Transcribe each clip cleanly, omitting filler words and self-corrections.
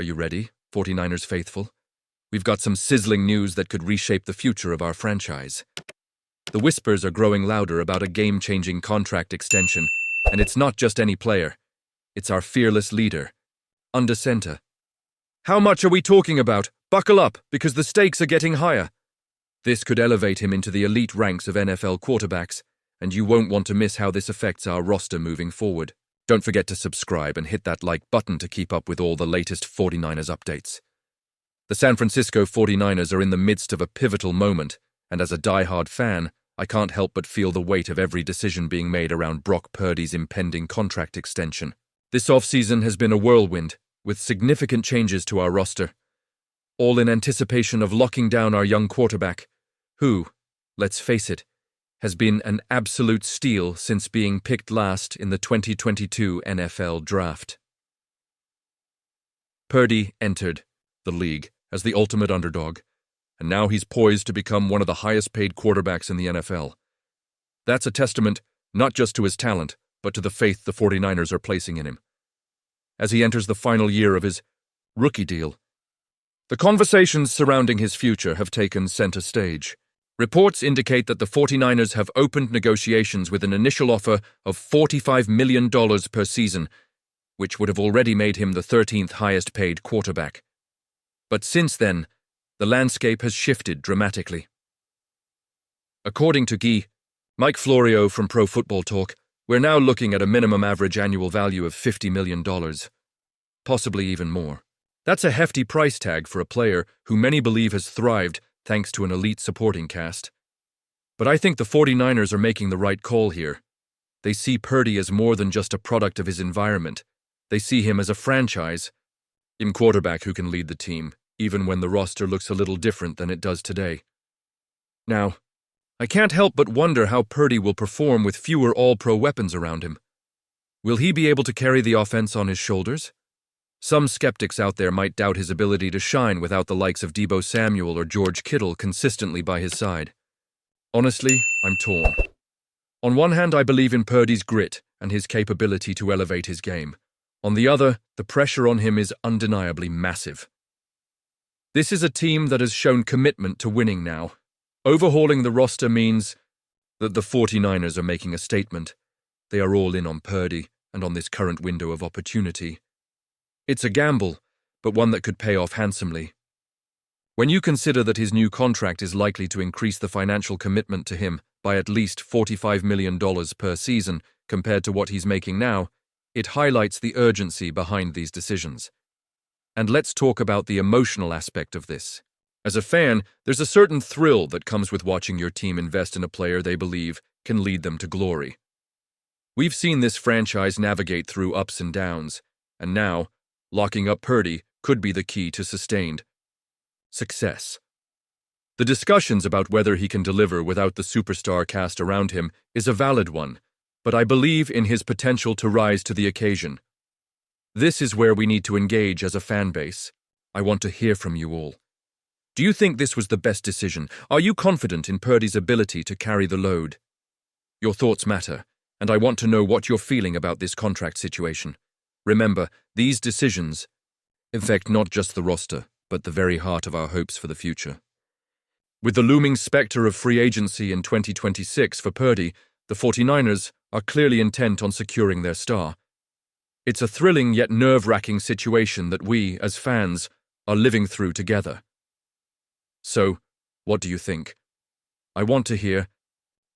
Are you ready, 49ers faithful? We've got some sizzling news that could reshape the future of our franchise. The whispers are growing louder about a game-changing contract extension, and it's not just any player. It's our fearless leader, Undercenter. How much are we talking about? Buckle up, because the stakes are getting higher. This could elevate him into the elite ranks of NFL quarterbacks, and you won't want to miss how this affects our roster moving forward. Don't forget to subscribe and hit that like button to keep up with all the latest 49ers updates. The San Francisco 49ers are in the midst of a pivotal moment, and as a die-hard fan, I can't help but feel the weight of every decision being made around Brock Purdy's impending contract extension. This offseason has been a whirlwind, with significant changes to our roster, all in anticipation of locking down our young quarterback, who, let's face it, has been an absolute steal since being picked last in the 2022 NFL Draft. Purdy entered the league as the ultimate underdog, and now he's poised to become one of the highest-paid quarterbacks in the NFL. That's a testament not just to his talent, but to the faith the 49ers are placing in him. As he enters the final year of his rookie deal, the conversations surrounding his future have taken center stage. Reports indicate that the 49ers have opened negotiations with an initial offer of $45 million per season, which would have already made him the 13th highest-paid quarterback. But since then, the landscape has shifted dramatically. According to Mike Florio from Pro Football Talk, we're now looking at a minimum average annual value of $50 million, possibly even more. That's a hefty price tag for a player who many believe has thrived thanks to an elite supporting cast. But I think the 49ers are making the right call here. They see Purdy as more than just a product of his environment. They see him as a franchise quarterback who can lead the team, even when the roster looks a little different than it does today. Now, I can't help but wonder how Purdy will perform with fewer all-pro weapons around him. Will he be able to carry the offense on his shoulders? Some skeptics out there might doubt his ability to shine without the likes of Deebo Samuel or George Kittle consistently by his side. Honestly, I'm torn. On one hand, I believe in Purdy's grit and his capability to elevate his game. On the other, the pressure on him is undeniably massive. This is a team that has shown commitment to winning now. Overhauling the roster means that the 49ers are making a statement. They are all in on Purdy and on this current window of opportunity. It's a gamble, but one that could pay off handsomely. When you consider that his new contract is likely to increase the financial commitment to him by at least $45 million per season compared to what he's making now, it highlights the urgency behind these decisions. And let's talk about the emotional aspect of this. As a fan, there's a certain thrill that comes with watching your team invest in a player they believe can lead them to glory. We've seen this franchise navigate through ups and downs, and now, locking up Purdy could be the key to sustained success. The discussions about whether he can deliver without the superstar cast around him is a valid one, but I believe in his potential to rise to the occasion. This is where we need to engage as a fan base. I want to hear from you all. Do you think this was the best decision? Are you confident in Purdy's ability to carry the load? Your thoughts matter, and I want to know what you're feeling about this contract situation. Remember, these decisions affect not just the roster, but the very heart of our hopes for the future. With the looming specter of free agency in 2026 for Purdy, the 49ers are clearly intent on securing their star. It's a thrilling yet nerve-wracking situation that we, as fans, are living through together. So, what do you think? I want to hear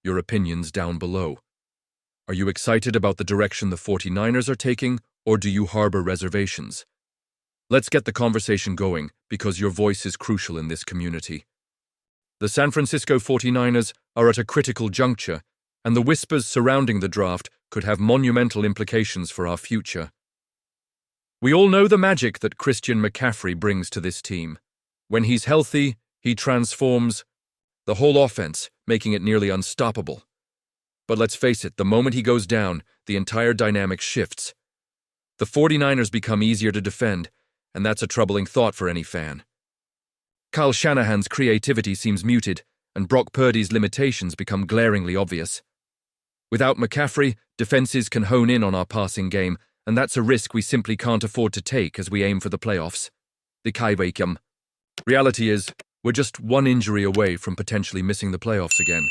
your opinions down below. Are you excited about the direction the 49ers are taking, or do you harbor reservations? Let's get the conversation going, because your voice is crucial in this community. The San Francisco 49ers are at a critical juncture, and the whispers surrounding the draft could have monumental implications for our future. We all know the magic that Christian McCaffrey brings to this team. When he's healthy, he transforms the whole offense, making it nearly unstoppable. But let's face it, the moment he goes down, the entire dynamic shifts. The 49ers become easier to defend, and that's a troubling thought for any fan. Kyle Shanahan's creativity seems muted, and Brock Purdy's limitations become glaringly obvious. Without McCaffrey, defenses can hone in on our passing game, and that's a risk we simply can't afford to take as we aim for the playoffs. The Kaiwaikum. Reality is, we're just one injury away from potentially missing the playoffs again.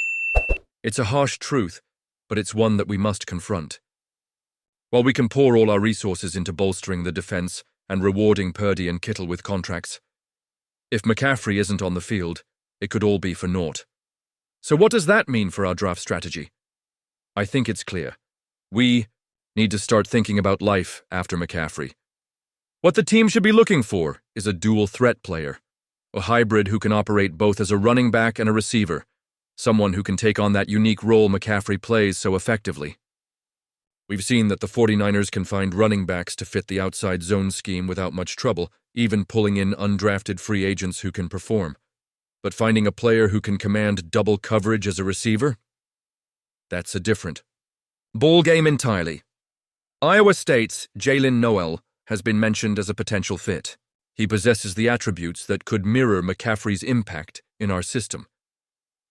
It's a harsh truth, but it's one that we must confront. While we can pour all our resources into bolstering the defense and rewarding Purdy and Kittle with contracts, if McCaffrey isn't on the field, it could all be for naught. So what does that mean for our draft strategy? I think it's clear. We need to start thinking about life after McCaffrey. What the team should be looking for is a dual threat player, a hybrid who can operate both as a running back and a receiver, someone who can take on that unique role McCaffrey plays so effectively. We've seen that the 49ers can find running backs to fit the outside zone scheme without much trouble, even pulling in undrafted free agents who can perform. But finding a player who can command double coverage as a receiver? That's a different ball game entirely. Iowa State's Jalen Noel has been mentioned as a potential fit. He possesses the attributes that could mirror McCaffrey's impact in our system.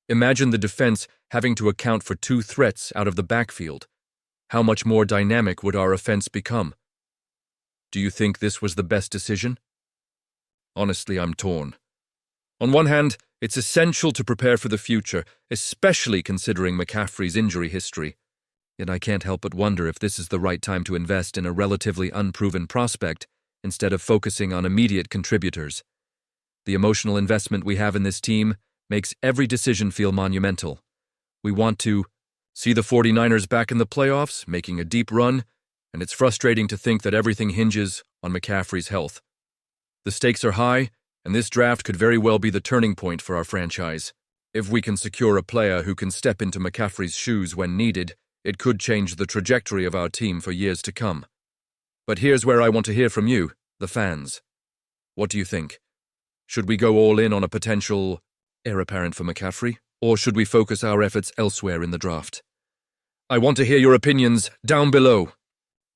Imagine the defense having to account for two threats out of the backfield. How much more dynamic would our offense become? Do you think this was the best decision? Honestly, I'm torn. On one hand, it's essential to prepare for the future, especially considering McCaffrey's injury history. Yet I can't help but wonder if this is the right time to invest in a relatively unproven prospect instead of focusing on immediate contributors. The emotional investment we have in this team makes every decision feel monumental. We want to see the 49ers back in the playoffs, making a deep run, and it's frustrating to think that everything hinges on McCaffrey's health. The stakes are high, and this draft could very well be the turning point for our franchise. If we can secure a player who can step into McCaffrey's shoes when needed, it could change the trajectory of our team for years to come. But here's where I want to hear from you, the fans. What do you think? Should we go all in on a potential heir apparent for McCaffrey, or should we focus our efforts elsewhere in the draft? I want to hear your opinions down below.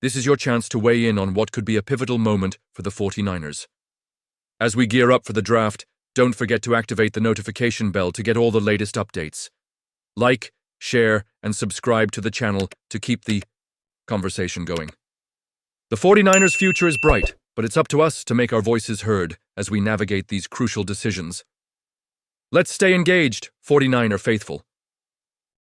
This is your chance to weigh in on what could be a pivotal moment for the 49ers. As we gear up for the draft, don't forget to activate the notification bell to get all the latest updates. Like, share, and subscribe to the channel to keep the conversation going. The 49ers' future is bright, but it's up to us to make our voices heard as we navigate these crucial decisions. Let's stay engaged, 49er faithful.